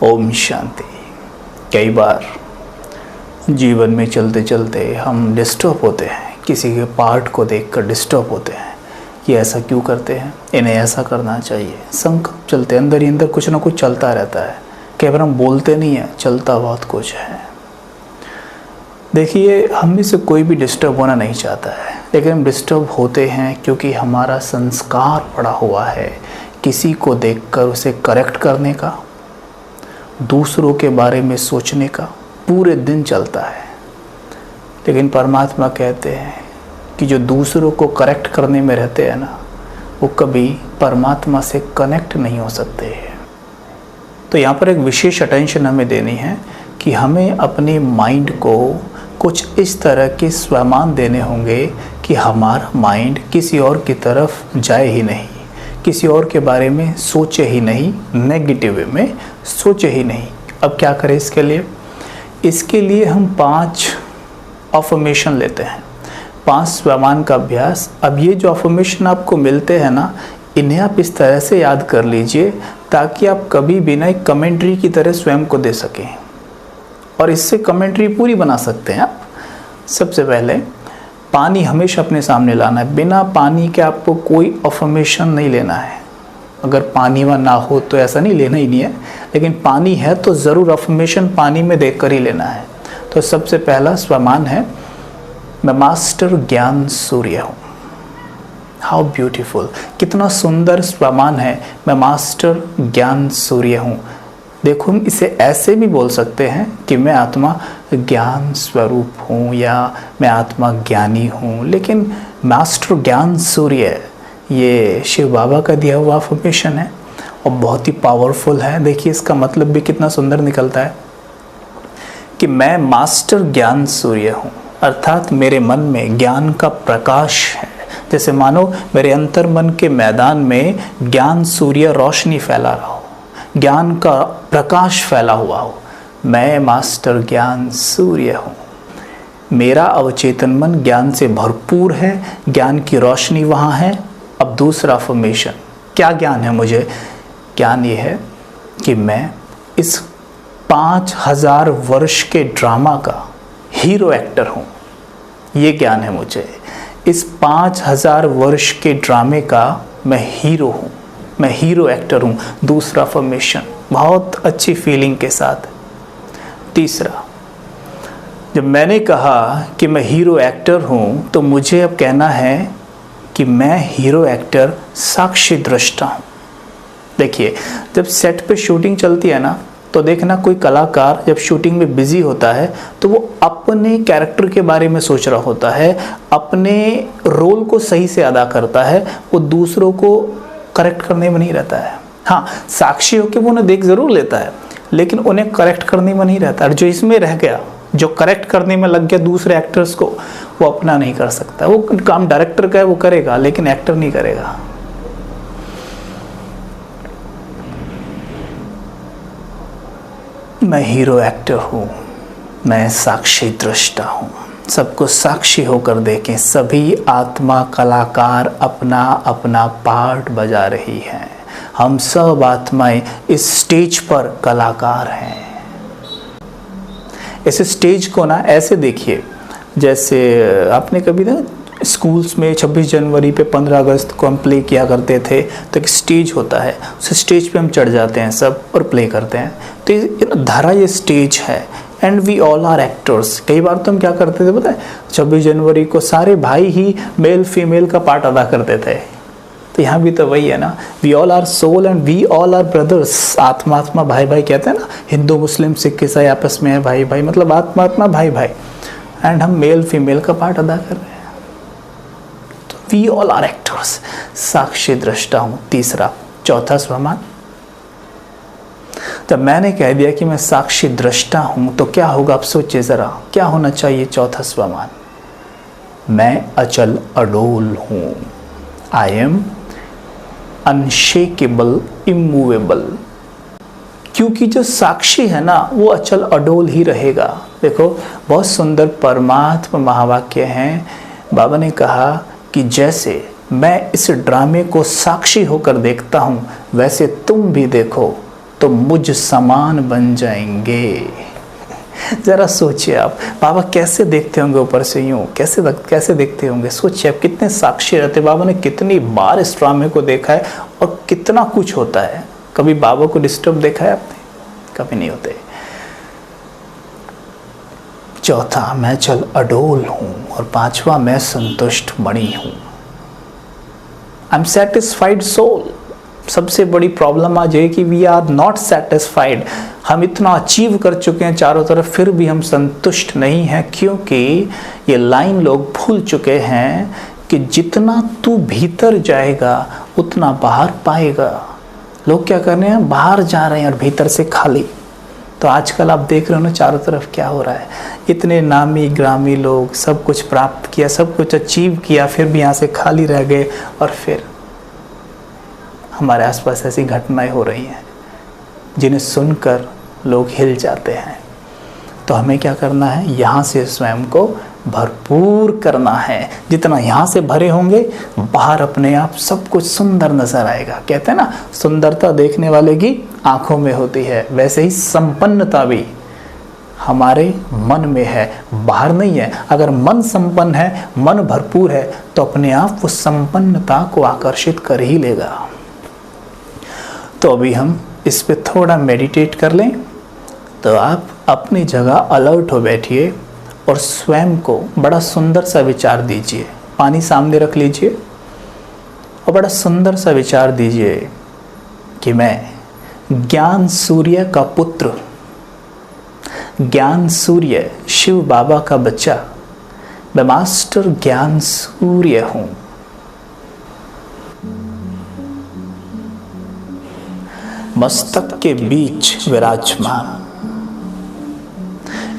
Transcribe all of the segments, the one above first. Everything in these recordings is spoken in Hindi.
ओम शांति। कई बार जीवन में चलते चलते हम डिस्टर्ब होते हैं, किसी के पार्ट को देखकर डिस्टर्ब होते हैं कि ऐसा क्यों करते हैं, इन्हें ऐसा करना चाहिए। संकल्प चलते अंदर ही अंदर कुछ ना कुछ चलता रहता है। कई बार हम बोलते नहीं हैं, चलता बहुत कुछ है। देखिए, हम में से कोई भी डिस्टर्ब होना नहीं चाहता है, लेकिन हम डिस्टर्ब होते हैं क्योंकि हमारा संस्कार पड़ा हुआ है किसी को देखकर उसे करेक्ट करने का, दूसरों के बारे में सोचने का। पूरे दिन चलता है। लेकिन परमात्मा कहते हैं कि जो दूसरों को करेक्ट करने में रहते हैं ना, वो कभी परमात्मा से कनेक्ट नहीं हो सकते हैं। तो यहाँ पर एक विशेष अटेंशन हमें देनी है कि हमें अपने माइंड को कुछ इस तरह के स्वमान देने होंगे कि हमारा माइंड किसी और की तरफ जाए ही नहीं, किसी और के बारे में सोचे ही नहीं, नेगेटिव वे में सोचे ही नहीं। अब क्या करें इसके लिए? इसके लिए हम 5 अफर्मेशन लेते हैं, 5 स्वमान का अभ्यास। अब ये जो अफर्मेशन आपको मिलते हैं ना, इन्हें आप इस तरह से याद कर लीजिए ताकि आप कभी भी ना एक कमेंट्री की तरह स्वयं को दे सकें, और इससे कमेंट्री पूरी बना सकते हैं आप। सबसे पहले पानी हमेशा अपने सामने लाना है। बिना पानी के आपको कोई अफर्मेशन नहीं लेना है। अगर पानी वहाँ ना हो तो ऐसा नहीं, लेना ही नहीं है, लेकिन पानी है तो ज़रूर अफर्मेशन पानी में देखकर ही लेना है। तो सबसे पहला स्वमान है, मैं मास्टर ज्ञान सूर्य हूँ। हाउ ब्यूटीफुल, कितना सुंदर स्वमान है, मैं मास्टर ज्ञान सूर्य हूँ। देखो, हम इसे ऐसे भी बोल सकते हैं कि मैं आत्मा ज्ञान स्वरूप हूँ या मैं आत्मा ज्ञानी हूँ, लेकिन मास्टर ज्ञान सूर्य ये शिव बाबा का दिया हुआ अफर्मेशन है और बहुत ही पावरफुल है। देखिए, इसका मतलब भी कितना सुंदर निकलता है कि मैं मास्टर ज्ञान सूर्य हूँ, अर्थात मेरे मन में ज्ञान का प्रकाश है। जैसे मानो मेरे अंतर मन के मैदान में ज्ञान सूर्य रोशनी फैला रहा हो, ज्ञान का प्रकाश फैला हुआ हो। मैं मास्टर ज्ञान सूर्य हूँ, मेरा अवचेतन मन ज्ञान से भरपूर है, ज्ञान की रोशनी वहाँ है। अब दूसरा अफर्मेशन, क्या ज्ञान है मुझे? ज्ञान ये है कि मैं इस 5000 वर्ष के ड्रामा का हीरो एक्टर हूँ। ये ज्ञान है मुझे, इस 5000 वर्ष के ड्रामे का मैं हीरो हूँ, मैं हीरो एक्टर हूँ। दूसरा अफर्मेशन बहुत अच्छी फीलिंग के साथ। तीसरा, जब मैंने कहा कि मैं हीरो एक्टर हूँ तो मुझे अब कहना है कि मैं हीरो एक्टर साक्षी दृष्टा हूँ। देखिए, जब सेट पे शूटिंग चलती है ना, तो देखना कोई कलाकार जब शूटिंग में बिजी होता है तो वो अपने कैरेक्टर के बारे में सोच रहा होता है, अपने रोल को सही से अदा करता है, वो दूसरों को करेक्ट करने में नहीं रहता है। हाँ, साक्षी होकर वो उन्हें देख ज़रूर लेता है, लेकिन उन्हें करेक्ट करने में नहीं रहता। और जो इसमें रह गया, जो करेक्ट करने में लग गया दूसरे एक्टर्स को, वो अपना नहीं कर सकता। वो काम डायरेक्टर का है, वो करेगा, लेकिन एक्टर नहीं करेगा। मैं हीरो एक्टर हूँ, मैं साक्षी दृष्टा हूँ। सबको साक्षी होकर देखें, सभी आत्मा कलाकार अपना अपना पार्ट बजा रही हैं। हम सब आत्माएं इस स्टेज पर कलाकार हैं। इस स्टेज को ना ऐसे देखिए, जैसे आपने कभी ना स्कूल्स में 26 जनवरी पे 15 अगस्त को हम प्ले किया करते थे, तो एक स्टेज होता है, उस स्टेज पे हम चढ़ जाते हैं सब और प्ले करते हैं। तो ये धरा ये स्टेज है and we all are actors. कई बार तो हम क्या करते थे पता है, 26 जनवरी को सारे भाई ही मेल फीमेल का पार्ट अदा करते थे। तो यहाँ भी तो वही है ना, we all are soul and we all are brothers. आत्मा आत्मा भाई भाई कहते हैं ना, हिंदू मुस्लिम सिख ईसाई आपस में है भाई भाई, मतलब आत्मा आत्मा भाई भाई, एंड हम मेल फीमेल का पार्ट अदा कर रहे हैं। तो वी ऑल आर एक्टर्स, साक्षी दृष्टा हूँ। तीसरा, चौथा स्वमान, जब मैंने कह दिया कि मैं साक्षी दृष्टा हूँ तो क्या होगा? आप सोचिए ज़रा, क्या होना चाहिए चौथा स्वमान? मैं अचल अडोल हूँ। I am unshakeable, immovable. क्योंकि जो साक्षी है ना, वो अचल अडोल ही रहेगा। देखो, बहुत सुंदर परमात्मा महावाक्य हैं। बाबा ने कहा कि जैसे मैं इस ड्रामे को साक्षी होकर देखता हूँ, वैसे तुम भी देखो। तो मुझ समान बन जाएंगे। जरा सोचिए आप, बाबा कैसे देखते होंगे ऊपर से यूं, कैसे देखते होंगे। सोचिए आप, कितने साक्षी रहते। बाबा ने कितनी बार इस ड्रामे को देखा है और कितना कुछ होता है। कभी बाबा को डिस्टर्ब देखा है आपने? कभी नहीं होते। चौथा, मैं चल अडोल हूं, और पांचवा, मैं संतुष्ट मणि हूं। I am satisfied soul. सबसे बड़ी प्रॉब्लम आज है कि वी आर नॉट सेटिस्फाइड। हम इतना अचीव कर चुके हैं चारों तरफ, फिर भी हम संतुष्ट नहीं हैं, क्योंकि ये लाइन लोग भूल चुके हैं कि जितना तू भीतर जाएगा उतना बाहर पाएगा। लोग क्या कर रहे हैं, बाहर जा रहे हैं और भीतर से खाली। तो आजकल आप देख रहे हो ना चारों तरफ क्या हो रहा है। इतने नामी ग्रामी लोग, सब कुछ प्राप्त किया, सब कुछ अचीव किया, फिर भी यहाँ से खाली रह गए। और फिर हमारे आसपास ऐसी घटनाएं हो रही हैं जिन्हें सुनकर लोग हिल जाते हैं। तो हमें क्या करना है, यहाँ से स्वयं को भरपूर करना है। जितना यहाँ से भरे होंगे, बाहर अपने आप सब कुछ सुंदर नजर आएगा। कहते हैं ना, सुंदरता देखने वाले की आंखों में होती है। वैसे ही संपन्नता भी हमारे मन में है, बाहर नहीं है। अगर मन संपन्न है, मन भरपूर है, तो अपने आप वो संपन्नता को आकर्षित कर ही लेगा। तो अभी हम इस पे थोड़ा मेडिटेट कर लें। तो आप अपनी जगह अलर्ट हो बैठिए और स्वयं को बड़ा सुंदर सा विचार दीजिए। पानी सामने रख लीजिए और बड़ा सुंदर सा विचार दीजिए कि मैं ज्ञान सूर्य का पुत्र, ज्ञान सूर्य शिव बाबा का बच्चा, मैं मास्टर ज्ञान सूर्य हूं। मस्तक के बीच विराजमान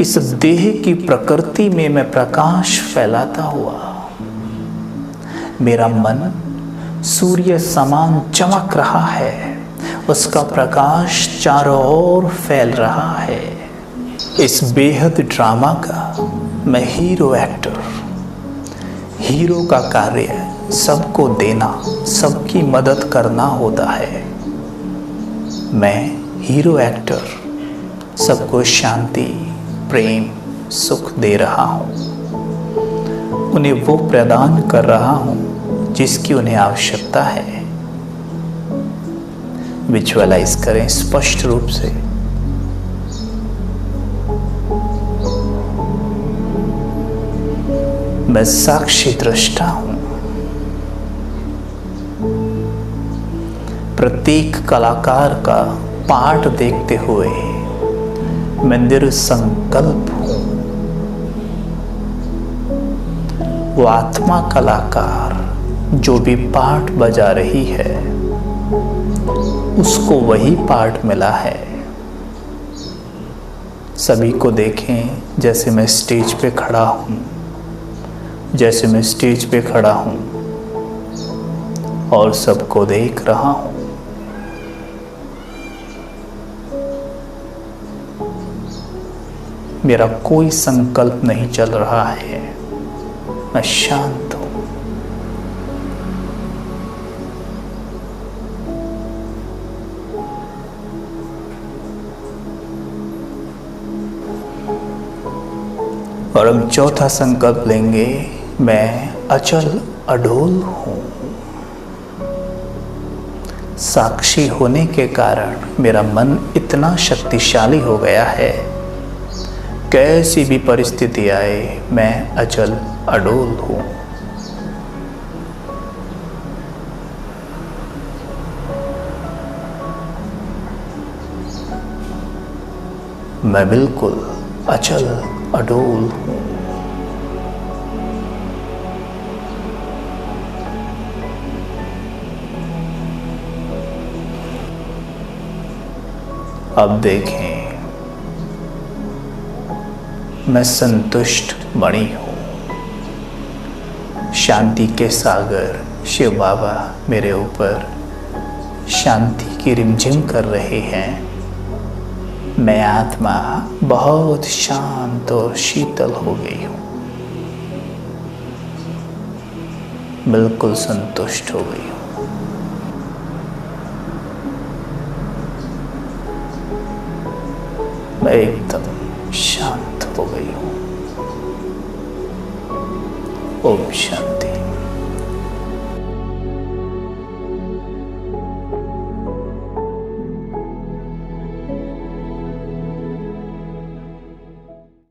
इस देह की प्रकृति में मैं प्रकाश फैलाता हुआ, मेरा मन सूर्य समान चमक रहा है, उसका प्रकाश चारों ओर फैल रहा है। इस बेहद ड्रामा का मैं हीरो एक्टर। हीरो का कार्य सबको देना, सबकी मदद करना होता है। मैं हीरो एक्टर सबको शांति, प्रेम, सुख दे रहा हूँ। उन्हें वो प्रदान कर रहा हूँ जिसकी उन्हें आवश्यकता है। विजुअलाइज करें स्पष्ट रूप से। मैं साक्षी दृष्टा हूँ। प्रत्येक कलाकार का पाठ देखते हुए मैं निरसंकल्प हूँ। वो आत्मा कलाकार जो भी पाठ बजा रही है, उसको वही पाठ मिला है। सभी को देखें जैसे मैं स्टेज पे खड़ा हूँ, जैसे मैं स्टेज पे खड़ा हूँ और सबको देख रहा हूँ। मेरा कोई संकल्प नहीं चल रहा है, मैं शांत हूं। और अब चौथा संकल्प लेंगे, मैं अचल अडोल हूं। साक्षी होने के कारण मेरा मन इतना शक्तिशाली हो गया है, कैसी भी परिस्थिति आए मैं अचल अडोल हूं। मैं बिल्कुल अचल अडोल हूं। अब देखें, मैं संतुष्ट मणि हूँ। शांति के सागर शिव बाबा मेरे ऊपर शांति की रिमझिम कर रहे हैं। मैं आत्मा बहुत शांत और शीतल हो गई हूँ, बिल्कुल संतुष्ट हो गई हूँ। मैं एकदम शांत हो गई हूँ। ओम शांति।